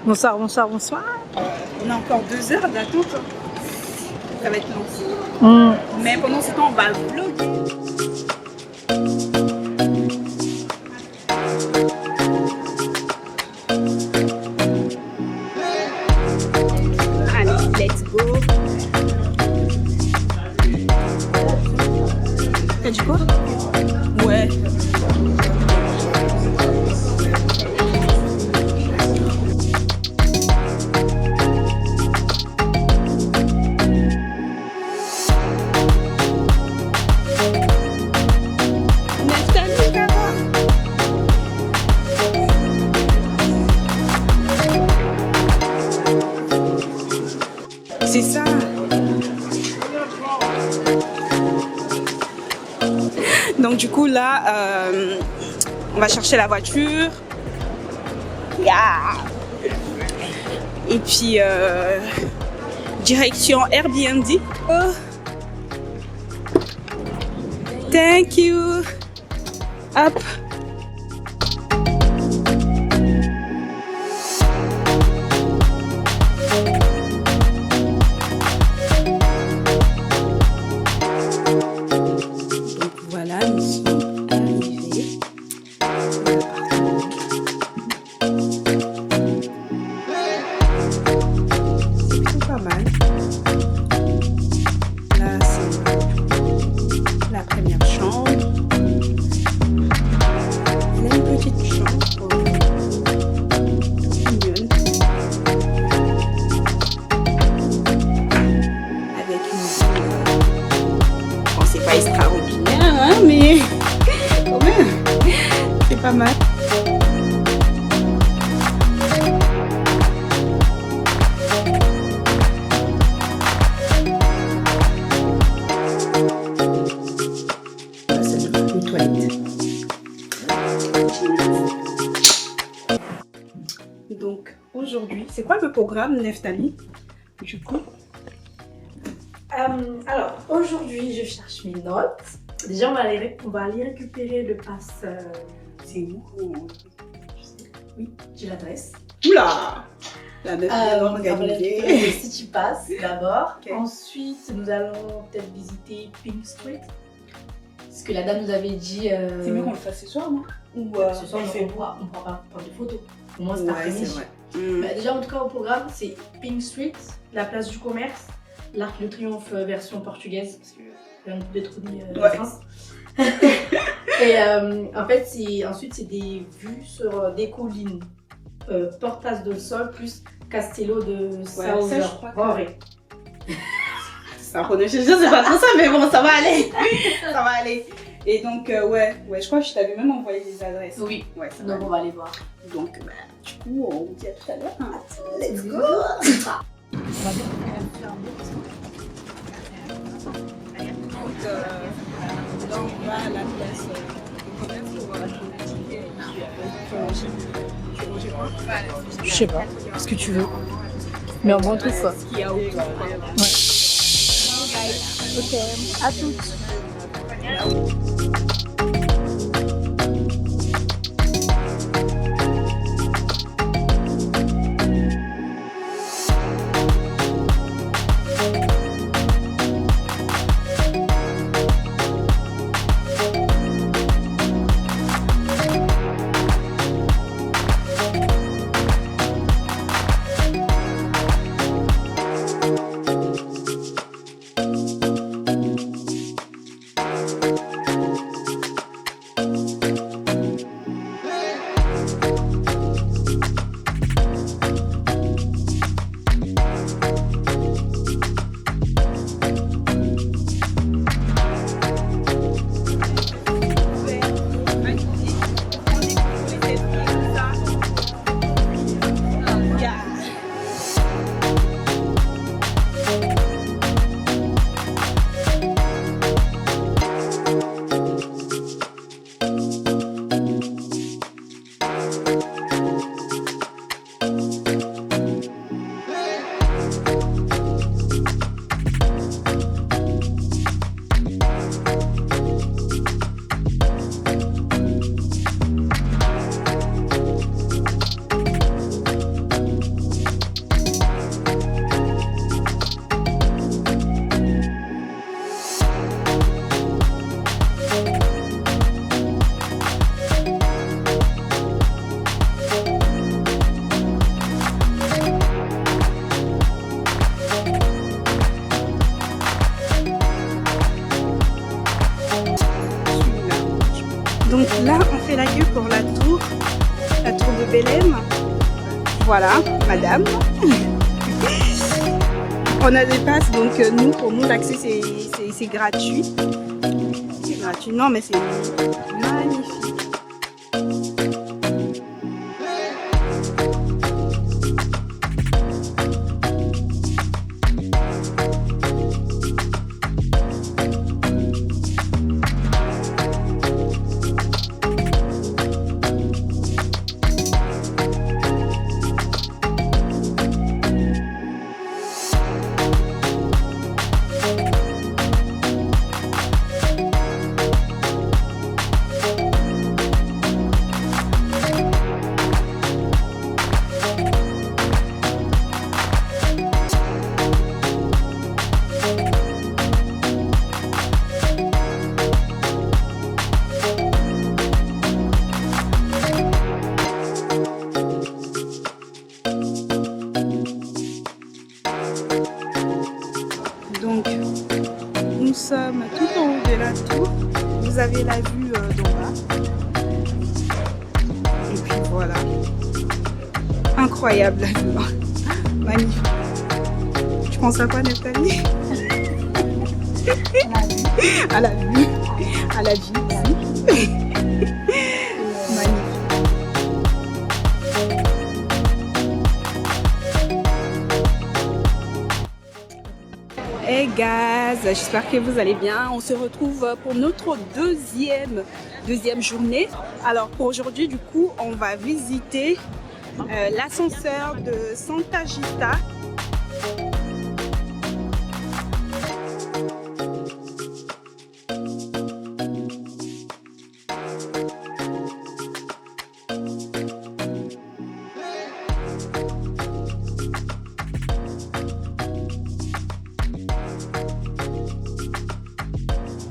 Bonsoir, bonsoir, bonsoir. On a encore 2 heures d'attente. Ça va être long. Mais pendant ce temps, on va vlogger. Allez, let's go. T'as dit quoi? Ouais. C'est ça. Donc du coup là, on va chercher la voiture. Yeah. Et puis direction Airbnb. Oh. Thank you. Hop. Voilà, nous sommes arrivés. C'est plutôt pas mal. Là, c'est la première chambre. Il y a une petite chambre mignonne. Avec une vue. Bon, c'est pas extraordinaire, hein, mais quand même, c'est pas mal. Là, c'est une toilette. Donc, aujourd'hui, c'est quoi le programme, Neftali? Du coup, Alors, aujourd'hui, je cherche mes notes. Déjà, on va aller récupérer le pass. c'est où? Oui, j'ai l'adresse. Oula! La meuf bien On va aller organisée. récupérer le City Pass d'abord. Ok. Ensuite, nous allons peut-être visiter Pink Street. Parce que la dame nous avait dit. C'est mieux qu'on le fasse ce soir, non? Ou Ce soir, elle fait on pourra pas prendre de photos. Au moins, c'est Ouais, après-midi. c'est vrai. Bah, déjà, en tout cas, au programme, c'est Pink Street, la place du commerce, l'Arc de Triomphe version portugaise, parce que j'ai un peu trop dit la Ouais. France. Et en fait, ensuite, c'est des vues sur des collines. Portas do Sol plus Castello de Sao ça, je crois que- Jorge. Ça prononciation, c'est pas trop ça, mais bon, ça va aller. Ça va aller. Et donc, ouais, je crois que je t'avais même envoyé des adresses. Oui, Ouais, ça donc va. on va aller voir. Donc, bah, du coup, on vous dit à tout à l'heure. Hein. Let's go. Donc, on va à la place du commerce pour manger quoi? Je sais pas, ce que tu veux. Mais on va en trouve quoi. Ce qu'il y a autour. Ok, à toutes. Là, on fait la queue pour la tour de Belém. Voilà, madame. On a des passes, donc pour nous, l'accès, c'est gratuit. C'est gratuit, non, mais c'est magnifique. Donc, nous sommes tout en haut de la tour. Vous avez la vue d'en bas. Et puis voilà. Incroyable la vue. Magnifique. Tu penses à quoi, Nathalie? À la vue. À la vie aussi. Magnifique. Hey guys, j'espère que vous allez bien. On se retrouve pour notre deuxième journée. Alors pour aujourd'hui, du coup, on va visiter l'ascenseur de Santa Gita.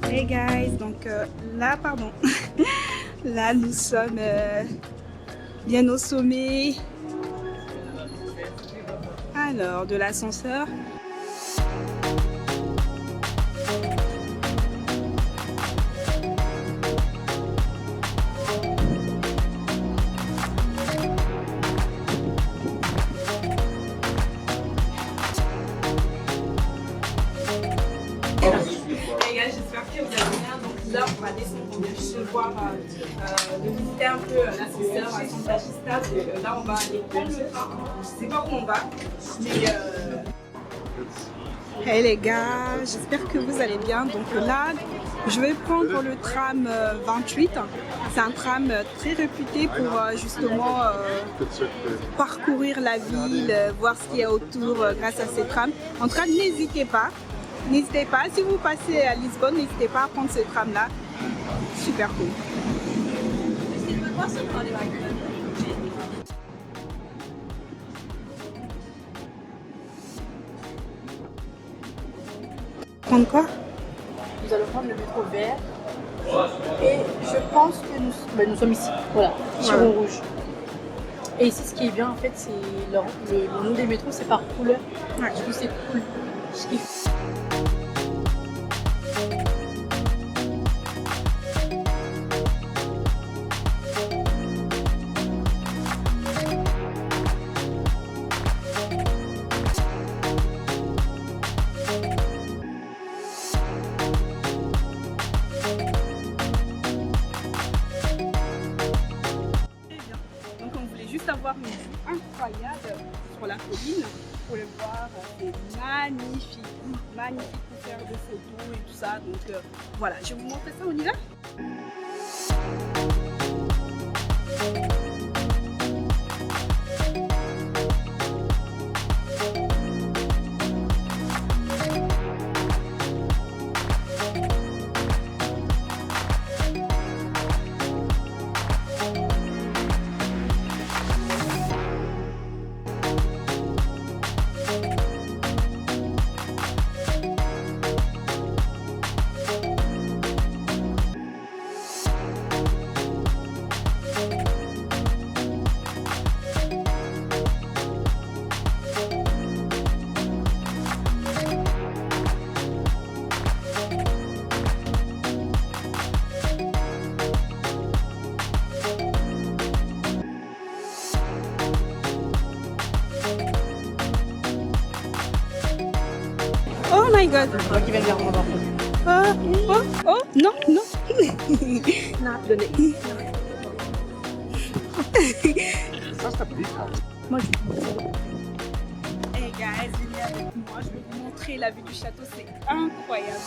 Hey guys, donc là, pardon, là nous sommes bien au sommet, alors de l'ascenseur. J'espère que vous allez bien. Donc là, on va descendre, on vient juste voir, de visiter un peu l'ascenseur à Santa Gita. Donc là, on va aller prendre le train. Je sais pas où on va, mais hey les gars, j'espère que vous allez bien. Donc là, je vais prendre le tram 28. C'est un tram très réputé pour justement parcourir la ville, voir ce qu'il y a autour grâce à ces trams. En tout cas, n'hésitez pas. N'hésitez pas, si vous passez à Lisbonne, n'hésitez pas à prendre ce tram-là. Super cool. Prendre quoi? Nous allons prendre le métro vert. Et je pense que nous sommes ici. Voilà, Chiron rouge. Et ici, ce qui est bien, en fait, c'est le nom des métros, c'est par couleur. Ouais. Du coup, c'est cool. Je kiffe. Avoir une vue incroyable sur la colline pour le voir, c'est magnifique, magnifique pour faire des photos et tout ça. Donc voilà, je vais vous montrer ça, on y va. Oh my god. Moi qui vais le faire, on va voir. Oh, non, non. Non, donnez. Moi, Hey guys, venez avec moi, je vais vous montrer la vue du château, c'est incroyable.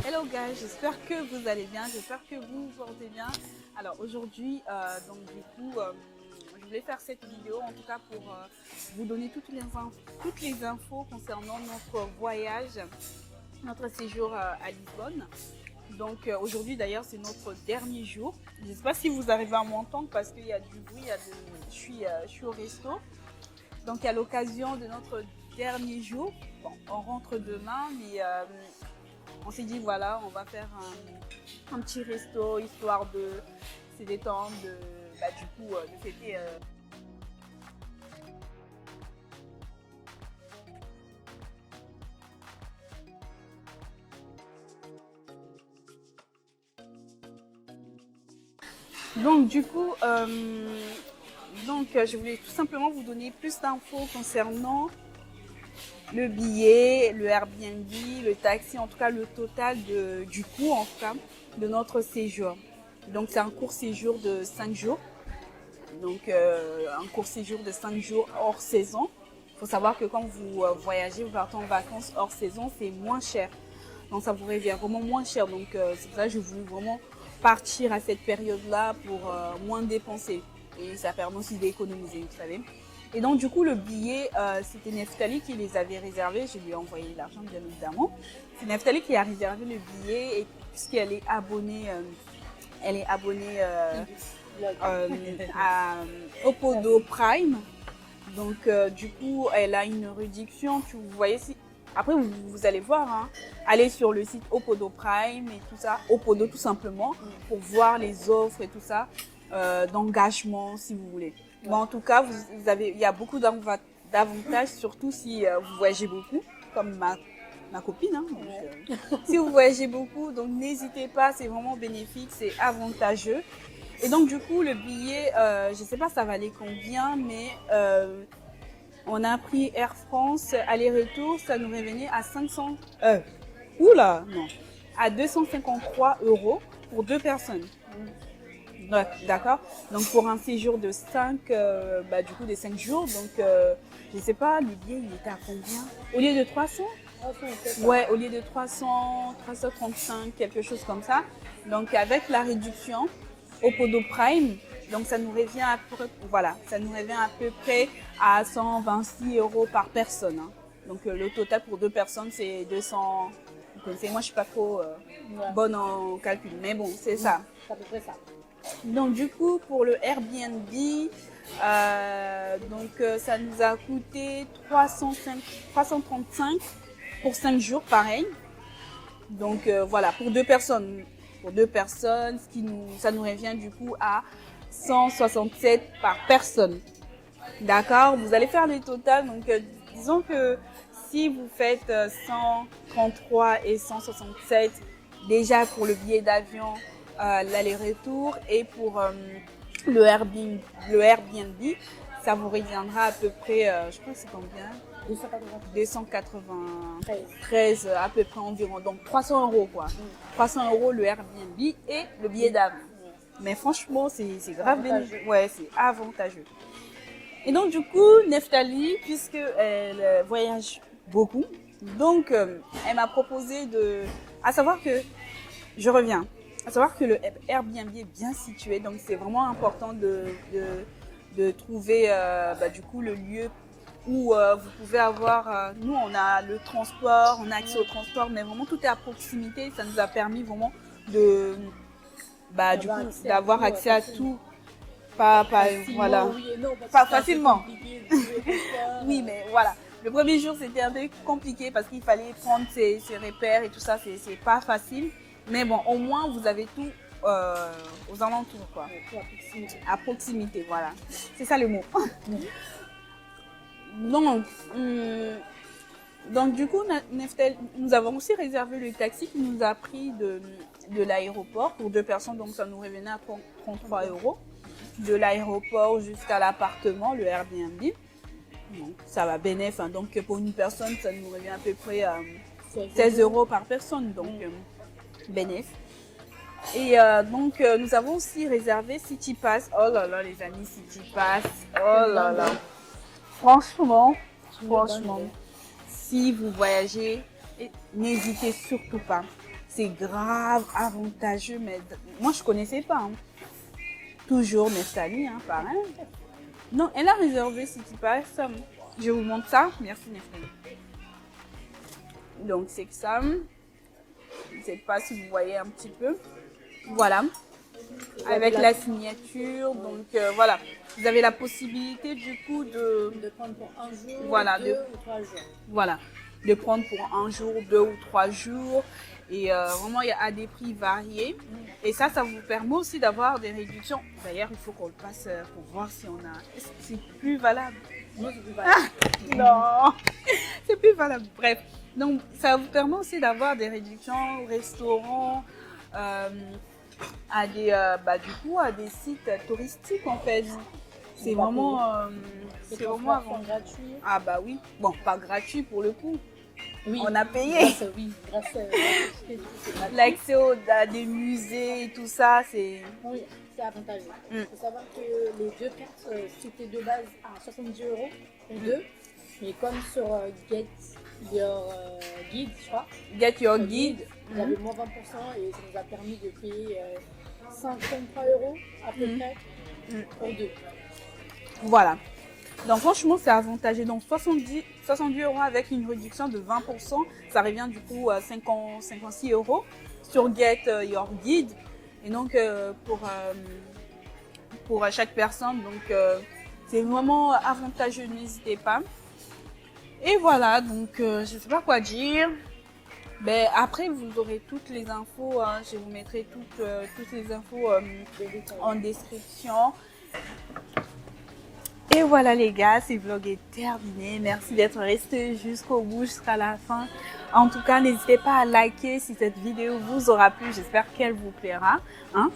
Hello guys, j'espère que vous allez bien, j'espère que vous vous portez bien. Alors aujourd'hui, donc du coup, je voulais faire cette vidéo en tout cas pour vous donner toutes les infos concernant notre voyage, notre séjour à Lisbonne. Donc aujourd'hui d'ailleurs c'est notre dernier jour. Je ne sais pas si vous arrivez à m'entendre parce qu'il y a du bruit, je suis au resto. Donc à l'occasion de notre dernier jour, bon, on rentre demain, mais on s'est dit voilà, on va faire un petit resto histoire de se détendre, du coup de fêter. Donc du coup, je voulais tout simplement vous donner plus d'infos concernant le billet, le Airbnb, le taxi, en tout cas le total du coût en tout cas de notre séjour. Donc c'est un court séjour de 5 jours. Donc un court séjour de 5 jours hors saison. Il faut savoir que quand vous voyagez, vous partez en vacances hors saison, c'est moins cher. Donc ça vous revient vraiment moins cher. Donc c'est pour ça que je voulais vraiment partir à cette période-là pour moins dépenser. Et ça permet aussi d'économiser, vous savez. Et donc du coup le billet, c'était Neftali qui les avait réservés. Je lui ai envoyé l'argent bien évidemment. C'est Neftali qui a réservé le billet et puisqu'elle est abonnée, à Opodo Prime. Donc du coup elle a une réduction. Vous voyez si. Après vous allez voir, hein. Allez sur le site Opodo Prime et tout ça, Opodo tout simplement, pour voir les offres et tout ça d'engagement si vous voulez. Mais en tout cas, il y a beaucoup d'avantages, surtout si vous voyagez beaucoup, comme ma copine. Hein, donc, si vous voyagez beaucoup, donc n'hésitez pas, c'est vraiment bénéfique, c'est avantageux. Et donc du coup, le billet, je ne sais pas ça valait combien, mais on a pris Air France aller-retour, ça nous revenait à 500. Oula, non, à 253 € pour 2 personnes. D'accord. Donc pour un séjour de 5 jours, donc je sais pas, le billet il était à combien? Au lieu de 300? Ouais, au lieu de 300, 335, quelque chose comme ça. Donc avec la réduction Opodo Prime, donc ça nous revient à peu près à 126 € par personne. Hein. Donc le total pour 2 personnes c'est 200. Moi je suis pas trop bonne en calcul, mais bon c'est ça. C'est à peu près ça. Donc du coup pour le Airbnb, ça nous a coûté 335 pour 5 jours pareil. Donc voilà, pour 2 personnes. Pour 2 personnes, ça nous revient du coup à 167 par personne. D'accord, vous allez faire le total. Donc disons que si vous faites 133 et 167 déjà pour le billet d'avion, l'aller-retour et pour le Airbnb, ça vous reviendra à peu près, je crois que c'est combien? 293 à peu près environ, donc 300 € quoi. 300 € le Airbnb et le billet d'avion. Mais franchement, c'est grave bénéfique. Ouais, c'est avantageux. Et donc du coup, Neftali, puisqu'elle voyage beaucoup, donc elle m'a proposé à savoir que le Airbnb est bien situé, donc c'est vraiment important de trouver du coup le lieu où vous pouvez avoir, nous on a le transport, on a accès au transport, mais vraiment tout est à proximité. Ça nous a permis vraiment d'avoir accès à tout. Pas facilement. Oui, mais voilà. Le premier jour, c'était un peu compliqué parce qu'il fallait prendre ses repères et tout ça. C'est pas facile. Mais bon, au moins, vous avez tout aux alentours, quoi. Tout à proximité. À proximité, voilà. C'est ça le mot. Donc, du coup, Neftel, nous avons aussi réservé le taxi qui nous a pris de l'aéroport pour 2 personnes, donc ça nous revenait à 33 €. De l'aéroport jusqu'à l'appartement, le Airbnb. Donc, ça va bénéf, hein. Donc pour une personne, ça nous revient à peu près à 16 € par personne, donc bénéf. Et donc nous avons aussi réservé City Pass. Oh là là les amis, City Pass, oh là là. Franchement, si vous voyagez, n'hésitez surtout pas. C'est grave avantageux, mais moi je connaissais pas. Hein. Toujours Nestali, hein, pareil. Non, elle a réservé City Pass. Je vous montre ça. Merci Nestali. Donc c'est que ça. Je ne sais pas si vous voyez un petit peu. Voilà. Avec la signature. Donc voilà. Vous avez la possibilité du coup de prendre pour un jour, voilà, 2 ou 3 jours. Voilà. De prendre pour un jour, 2 ou 3 jours. Et vraiment, il y a à des prix variés. Et ça vous permet aussi d'avoir des réductions. D'ailleurs, il faut qu'on le passe pour voir si on a... C'est plus valable. Non, c'est plus valable. Non, c'est plus valable. Bref, donc ça vous permet aussi d'avoir des réductions au restaurant, à des, du coup, à des sites touristiques en fait. C'est vraiment, c'est vraiment gratuit. Ah bah oui, bon, pas gratuit pour le coup. Oui, on a payé. Grâce à l'accès à des musées et tout ça, c'est... Oui, c'est avantageux. Il faut savoir que les 2 cartes, c'était de base à 70 € pour 2. Mais comme sur Get Your Guide, je crois. Get Your Guide. Vous avez moins 20% et ça nous a permis de payer 53 € à peu près pour 2. Voilà. Donc franchement, c'est avantageux. Donc 70 € avec une réduction de 20%, ça revient du coup à 56 € sur Get Your Guide. Et donc pour chaque personne, donc c'est vraiment avantageux, n'hésitez pas. Et voilà, donc je sais pas quoi dire. Ben, après, vous aurez toutes les infos. Hein. Je vous mettrai toutes les infos en description. Et voilà les gars, ce vlog est terminé. Merci d'être resté jusqu'au bout, jusqu'à la fin. En tout cas, n'hésitez pas à liker si cette vidéo vous aura plu. J'espère qu'elle vous plaira. Hein.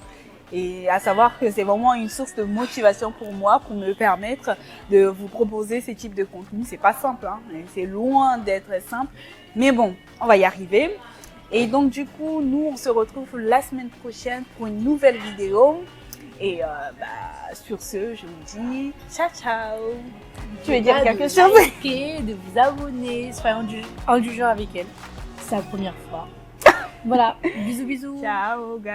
Et à savoir que c'est vraiment une source de motivation pour moi, pour me permettre de vous proposer ce type de contenu. C'est pas simple, hein. C'est loin d'être simple. Mais bon, on va y arriver. Et donc du coup, nous, on se retrouve la semaine prochaine pour une nouvelle vidéo. Et sur ce, je vous dis ciao ciao. Tu veux dire quelque chose? De vous abonner, soyez indulgents avec elle. C'est la première fois. Voilà, bisous bisous. Ciao guys.